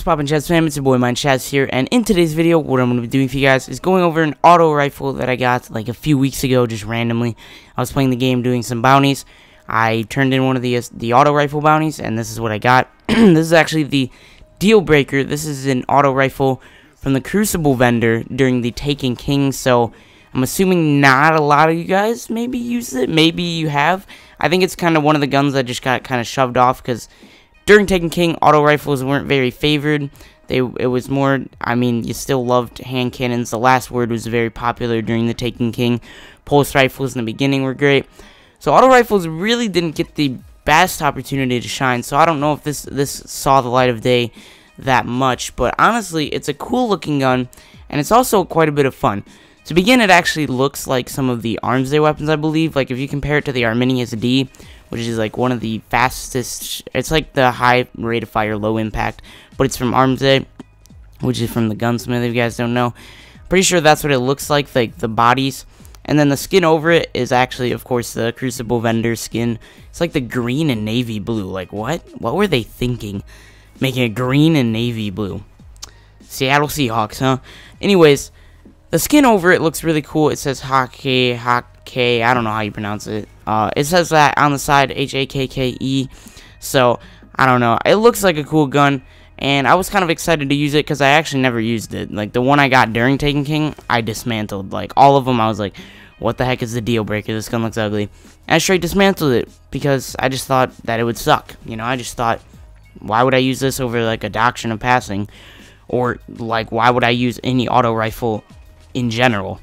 poppin' Chaz fam, it's your boy MindShaz here, and in today's video, what I'm going to be doing for you guys is going over an auto rifle that I got like a few weeks ago, just randomly. I was playing the game, doing some bounties. I turned in one of the auto rifle bounties, and this is what I got. This is actually the DEALBREAKER. This is an auto rifle from the Crucible vendor during the Taken King, so I'm assuming not a lot of you guys maybe use it. Maybe you have. I think it's kind of one of the guns that just got kind of shoved off because during Taken King, auto rifles weren't very favored. It was more, I mean, you still loved hand cannons. The last word was very popular during the Taken King. Pulse rifles in the beginning were great. So auto rifles really didn't get the best opportunity to shine. So I don't know if this saw the light of day that much. But honestly, it's a cool looking gun, and it's also quite a bit of fun. To begin, it actually looks like some of the Arms Day weapons, I believe. Like if you compare it to the Arminius D, which is like one of the fastest, it's like the high rate of fire, low impact, but it's from Arms Day, which is from the gunsmith, if you guys don't know. Pretty sure that's what it looks like the bodies. And then the skin over it is actually, of course, the Crucible vendor skin. It's like the green and navy blue. Like, what? What were they thinking? Making it green and navy blue. Seattle Seahawks, huh? Anyways, the skin over it looks really cool. It says Hockey, I don't know how you pronounce it. It says that on the side, H-A-K-K-E. So, I don't know. It looks like a cool gun, and I was kind of excited to use it because I actually never used it. Like, the one I got during Taken King, I dismantled. Like, all of them, I was like, what the heck is the DEALBREAKER? This gun looks ugly. And I straight dismantled it because I just thought that it would suck. You know, I just thought, why would I use this over, like, a doctrine of passing? Or, like, why would I use any auto rifle in general?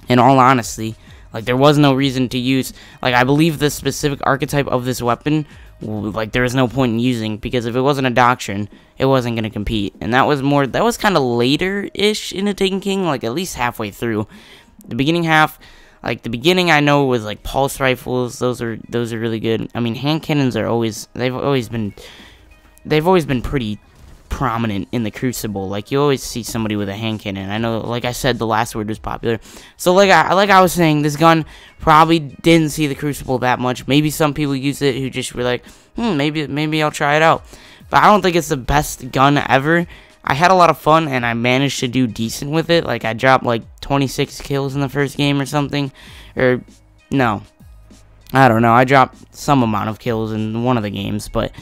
In all honesty, like, there was no reason to use, like, I believe the specific archetype of this weapon, like, there is no point in using, because if it wasn't a doctrine, it wasn't going to compete. And that was kind of later-ish in the Taken King, like, at least halfway through. The beginning half, like, the beginning I know was, like, pulse rifles, those are really good. I mean, hand cannons are they've always been pretty prominent in the Crucible. Like, you always see somebody with a hand cannon. I know, like I said, the last word was popular. So like I was saying, this gun probably didn't see the Crucible that much. Maybe some people use it who just were like, maybe I'll try it out. But I don't think it's the best gun ever. I had a lot of fun, and I managed to do decent with it. Like, I dropped like 26 kills in the first game or something. Or, no, I don't know. I dropped some amount of kills in one of the games, but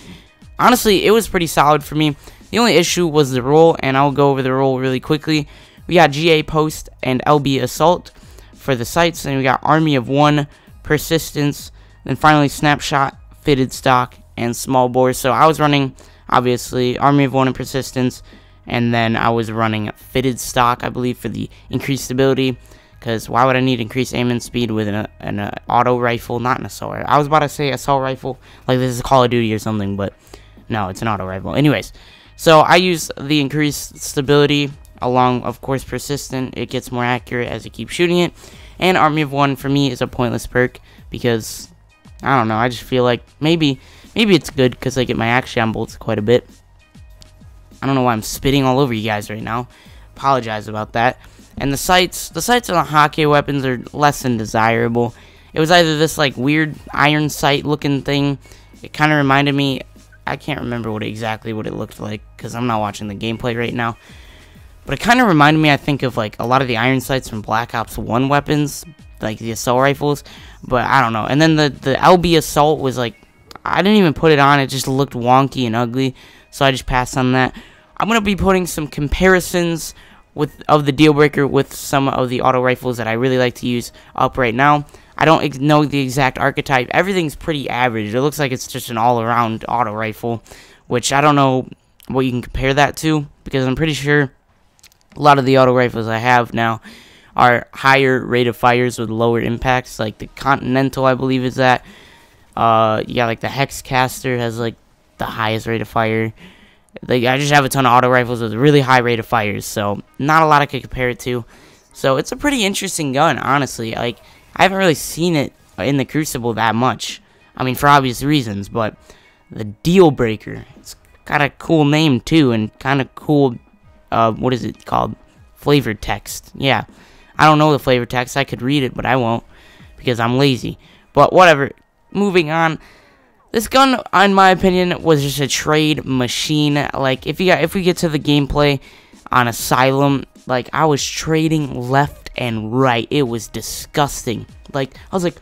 honestly, it was pretty solid for me. The only issue was the roll, and I'll go over the roll really quickly. We got GA Post and LB Assault for the sights, and we got Army of One, Persistence, then finally Snapshot, Fitted Stock, and Small Bore. So I was running, obviously, Army of One and Persistence, and then I was running Fitted Stock, I believe, for the increased stability, because why would I need increased aim and speed with an auto rifle? Not an assault rifle. I was about to say assault rifle, like this is Call of Duty or something, but no, it's an auto rifle. Anyways, so I use the increased stability along, of course, persistent. It gets more accurate as you keep shooting it. And Army of One for me is a pointless perk because, I don't know, I just feel like maybe it's good because I get my action bolts quite a bit. I don't know why I'm spitting all over you guys right now. Apologize about that. And the sights on the hockey weapons are less than desirable. It was either this like weird iron sight looking thing. It kind of reminded me, I can't remember exactly what it looked like because I'm not watching the gameplay right now. But it kind of reminded me, I think, of like a lot of the iron sights from Black Ops 1 weapons, like the assault rifles. But I don't know. And then the LB Assault was like, I didn't even put it on. It just looked wonky and ugly. So I just passed on that. I'm going to be putting some comparisons of the DEALBREAKER with some of the auto rifles that I really like to use up right now. I don't know the exact archetype. Everything's pretty average. It looks like it's just an all-around auto rifle, which I don't know what you can compare that to, because I'm pretty sure a lot of the auto rifles I have now are higher rate of fires with lower impacts. Like the Continental, I believe, is that. You got like the Hexcaster has like the highest rate of fire. Like, I just have a ton of auto rifles with a really high rate of fires, so not a lot I could compare it to. So it's a pretty interesting gun, honestly. Like, I haven't really seen it in the Crucible that much. I mean, for obvious reasons, but the DEALBREAKER, it's got a cool name too, and kind of cool, what is it called? Flavored text. Yeah, I don't know the flavor text. I could read it, but I won't because I'm lazy. But whatever. Moving on. This gun, in my opinion, was just a trade machine. Like, if we get to the gameplay on Asylum, like, I was trading left and right. It was disgusting. Like, I was like,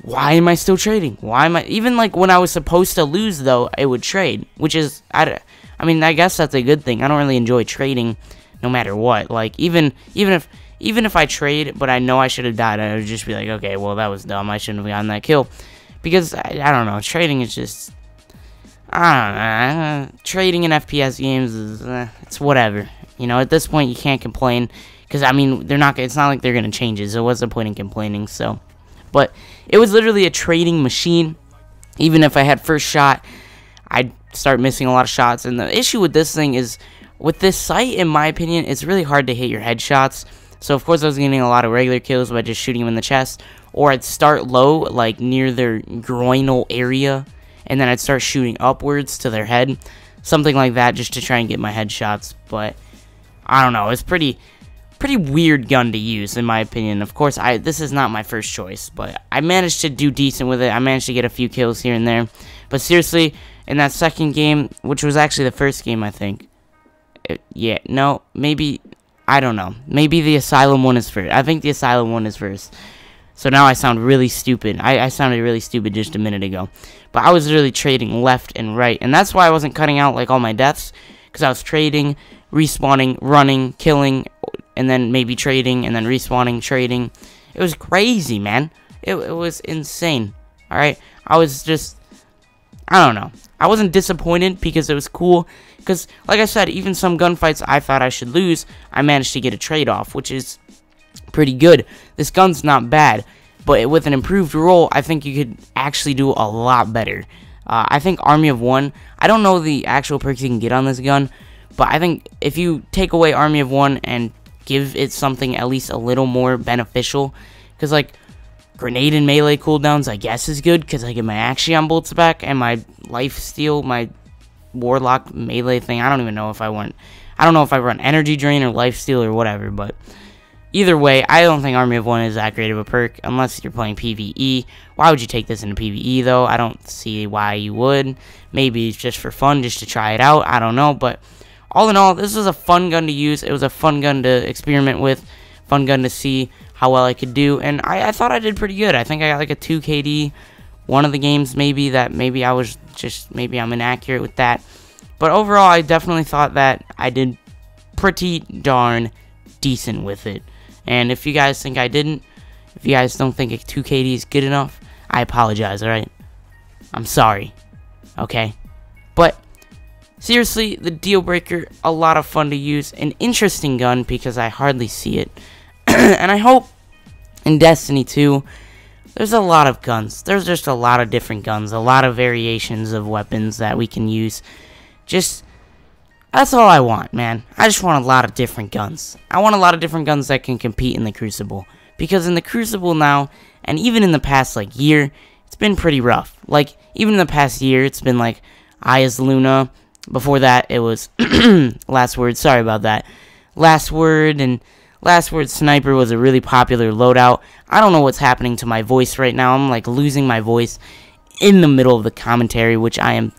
why am I still trading? Why am I... Even, like, when I was supposed to lose, though, I would trade. Which is... I mean, I guess that's a good thing. I don't really enjoy trading no matter what. Like, even if I trade, but I know I should have died, I would just be like, okay, well, that was dumb. I shouldn't have gotten that kill. Because, I don't know, trading is just... I don't know. Trading in FPS games is... it's whatever. You know, at this point, you can't complain. Because, I mean, they're not... It's not like they're going to change it. So what's the point in complaining? So... But it was literally a trading machine. Even if I had first shot, I'd start missing a lot of shots. And the issue with this thing is, with this sight, in my opinion, it's really hard to hit your headshots. So, of course, I was getting a lot of regular kills by just shooting them in the chest. Or I'd start low, like near their groinal area, and then I'd start shooting upwards to their head. Something like that, just to try and get my headshots. But, I don't know, it's pretty weird gun to use, in my opinion. Of course, this is not my first choice, but I managed to do decent with it. I managed to get a few kills here and there. But seriously, in that second game, which was actually the first game, I think. Maybe, I don't know. Maybe the Asylum one is first. I think the Asylum one is first. So now I sound really stupid. I sounded really stupid just a minute ago. But I was literally trading left and right. And that's why I wasn't cutting out, like, all my deaths. Because I was trading, respawning, running, killing, and then maybe trading, and then respawning, trading. It was crazy, man. It was insane. Alright? I was just... I don't know. I wasn't disappointed because it was cool. Because, like I said, even some gunfights I thought I should lose, I managed to get a trade-off, which is pretty good. This gun's not bad, but with an improved roll, I think you could actually do a lot better. I think Army of One, I don't know the actual perks you can get on this gun, but I think if you take away Army of One and give it something at least a little more beneficial, because, like, grenade and melee cooldowns, I guess, is good, because I get my Axion bolts back, and my lifesteal, my warlock melee thing. I don't even know if I run energy drain or lifesteal or whatever, but either way, I don't think Army of One is that great of a perk, unless you're playing PvE. Why would you take this into PvE, though? I don't see why you would. Maybe it's just for fun, just to try it out. I don't know, but all in all, this was a fun gun to use. It was a fun gun to experiment with, fun gun to see how well I could do, and I thought I did pretty good. I think I got like a 2 KD. One of the games, maybe I'm inaccurate with that. But overall, I definitely thought that I did pretty darn decent with it. And if you guys think I didn't, if you guys don't think a 2 KD is good enough, I apologize, alright? I'm sorry. Okay? But seriously, the Dealbreaker, a lot of fun to use. An interesting gun because I hardly see it. And I hope in Destiny 2, there's a lot of guns. There's just a lot of different guns. A lot of variations of weapons that we can use. That's all I want, man. I just want a lot of different guns. I want a lot of different guns that can compete in the Crucible. Because in the Crucible now, and even in the past, like, year, it's been pretty rough. Like, even in the past year, it's been, like, Aya's Luna. Before that, it was Last Word. Sorry about that. Last Word and Last Word Sniper was a really popular loadout. I don't know what's happening to my voice right now. I'm, like, losing my voice in the middle of the commentary, which I am...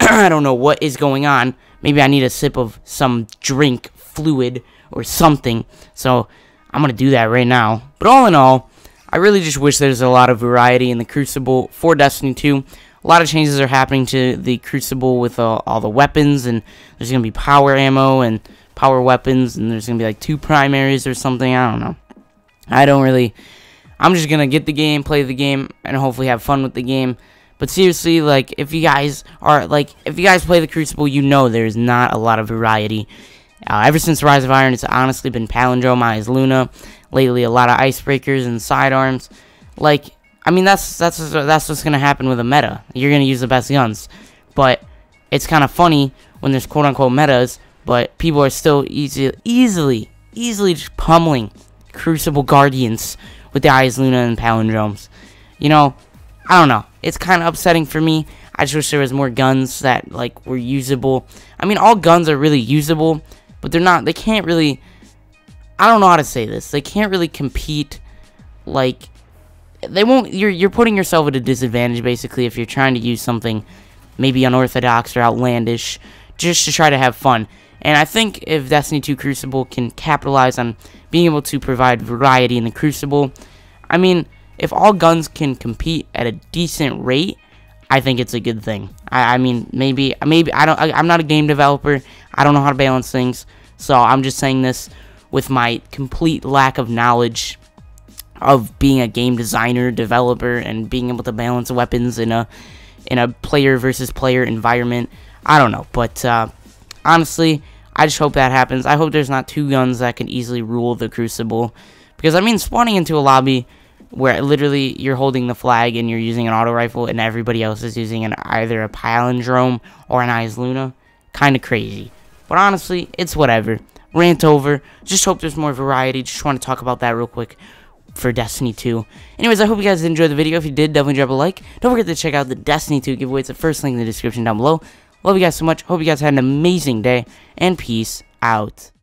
I don't know what is going on. Maybe I need a sip of some drink, fluid, or something. So, I'm going to do that right now. But all in all, I really just wish there's a lot of variety in the Crucible for Destiny 2. A lot of changes are happening to the Crucible with all the weapons. And there's going to be power ammo and power weapons. And there's going to be like 2 primaries or something. I don't know. I'm just going to get the game, play the game, and hopefully have fun with the game. But seriously, like, if you guys play the Crucible, you know there's not a lot of variety. Ever since Rise of Iron, it's honestly been Palindrome, Aya's Luna. Lately, a lot of Icebreakers and sidearms. Like, I mean, that's what's gonna happen with a meta. You're gonna use the best guns. But it's kind of funny when there's quote-unquote metas, but people are still easily just pummeling Crucible Guardians with the Aya's Luna and Palindromes. You know, I don't know. It's kind of upsetting for me. I just wish there was more guns that, like, were usable. I mean, all guns are really usable, but they can't really, I don't know how to say this. They can't really compete, like, they won't. You're putting yourself at a disadvantage basically if you're trying to use something maybe unorthodox or outlandish just to try to have fun. And I think if Destiny 2 Crucible can capitalize on being able to provide variety in the Crucible, I mean, if all guns can compete at a decent rate, I think it's a good thing. I mean, maybe I'm not a game developer. I don't know how to balance things, so I'm just saying this with my complete lack of knowledge of being a game designer, developer, and being able to balance weapons in a player versus player environment. I don't know, but honestly, I just hope that happens. I hope there's not two guns that can easily rule the Crucible, because I mean, spawning into a lobby where literally you're holding the flag and you're using an auto rifle and everybody else is using either a palindrome or an Eyes Luna, kind of crazy. But honestly, it's whatever. Rant over. Just hope there's more variety. Just want to talk about that real quick for Destiny 2. Anyways, I hope you guys enjoyed the video. If you did, definitely drop a like. Don't forget to check out the Destiny 2 giveaway. It's the first link in the description down below. Love you guys so much. Hope you guys had an amazing day, and peace out.